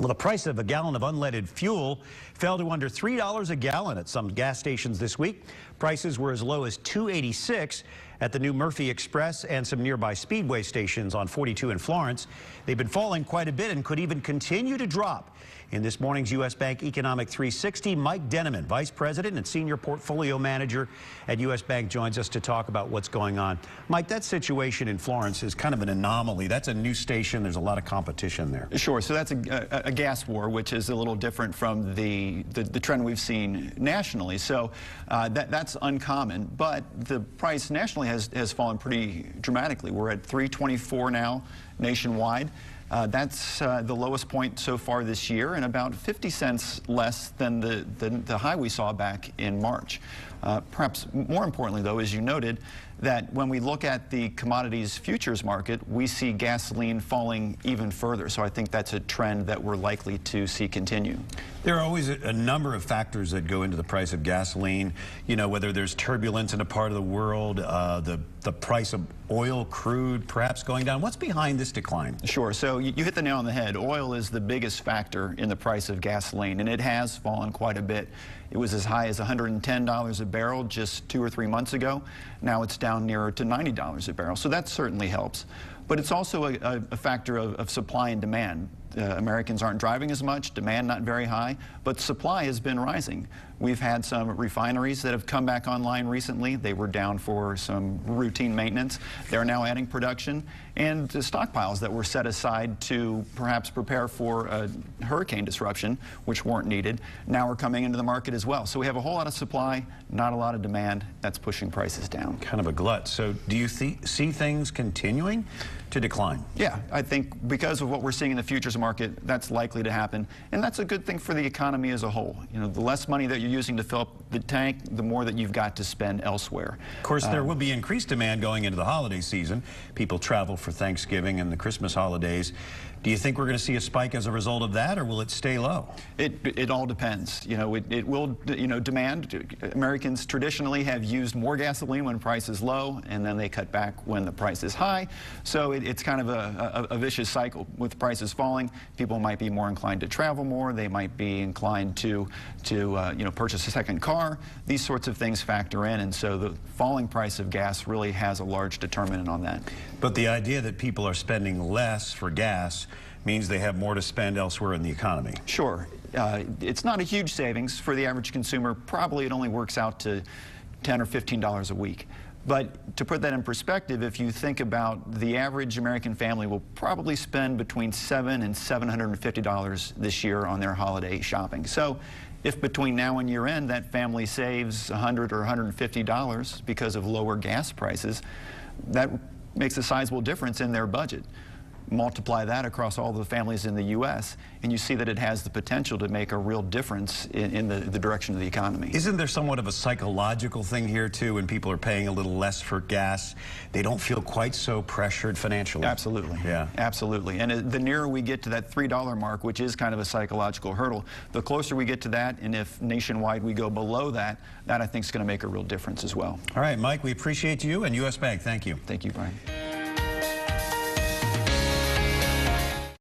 Well, the price of a gallon of unleaded fuel fell to under $3 a gallon at some gas stations this week. Prices were as low as $2.86 at the new Murphy Express and some nearby Speedway stations on 42 in Florence. They've been falling quite a bit and could even continue to drop. In this morning's U.S. Bank Economic 360, Mike Dennemann, Vice President and Senior Portfolio Manager at U.S. Bank, joins us to talk about what's going on. Mike, that situation in Florence is kind of an anomaly. That's a new station. There's a lot of competition there. Sure. So that's a gas war, which is a little different from the trend we've seen nationally. So that's uncommon. But the price nationally has fallen pretty dramatically. We're at $3.24 now nationwide. That's the lowest point so far this year, and about 50 cents less than the high we saw back in March. Perhaps more importantly, though, as you noted, that when we look at the commodities futures market, we see gasoline falling even further. So I think that's a trend that we're likely to see continue. There are always a number of factors that go into the price of gasoline. You know, whether there's turbulence in a part of the world, the price of oil, crude, perhaps going down. What's behind this decline? Sure. So you hit the nail on the head. Oil is the biggest factor in the price of gasoline, and it has fallen quite a bit. It was as high as $110 a barrel just 2 or 3 months ago. Now it's down nearer to $90 a barrel. So that certainly helps. But it's also a factor of supply and demand. Americans aren't driving as much, demand not very high, but supply has been rising. We've had some refineries that have come back online recently. They were down for some routine maintenance. They're now adding production, and the stockpiles that were set aside to perhaps prepare for a hurricane disruption, which weren't needed, now are coming into the market as well. So we have a whole lot of supply, not a lot of demand. That's pushing prices down. Kind of a glut. So do you see things continuing to decline? Yeah, I think because of what we're seeing in the futures market, that's likely to happen, and that's a good thing for the economy as a whole. You know, the less money that you're using to fill up the tank, the more that you've got to spend elsewhere. Of course, there will be increased demand going into the holiday season. People travel for Thanksgiving and the Christmas holidays. Do you think we're going to see a spike as a result of that, or will it stay low? It all depends. You know, it will, you know, demand. Americans traditionally have used more gasoline when price is low, and then they cut back when the price is high. So it's kind of a vicious cycle. With prices falling, people might be more inclined to travel more. They might be inclined to you know, purchase a second car. These sorts of things factor in, and so the falling price of gas really has a large determinant on that. But the idea that people are spending less for gas means they have more to spend elsewhere in the economy. Sure. It's not a huge savings for the average consumer. Probably it only works out to $10 or $15 a week. But to put that in perspective, if you think about the average American family will probably spend between $700 and $750 this year on their holiday shopping. So if between now and year end that family saves $100 or $150 because of lower gas prices, that makes a sizable difference in their budget. Multiply that across all the families in the U.S., and you see that it has the potential to make a real difference in the direction of the economy. Isn't there somewhat of a psychological thing here, too, when people are paying a little less for gas? They don't feel quite so pressured financially. Absolutely. Yeah. Absolutely. And the nearer we get to that $3 mark, which is kind of a psychological hurdle, the closer we get to that, and if nationwide we go below that, that I think is going to make a real difference as well. All right, Mike, we appreciate you, and U.S. Bank, thank you. Thank you, Brian.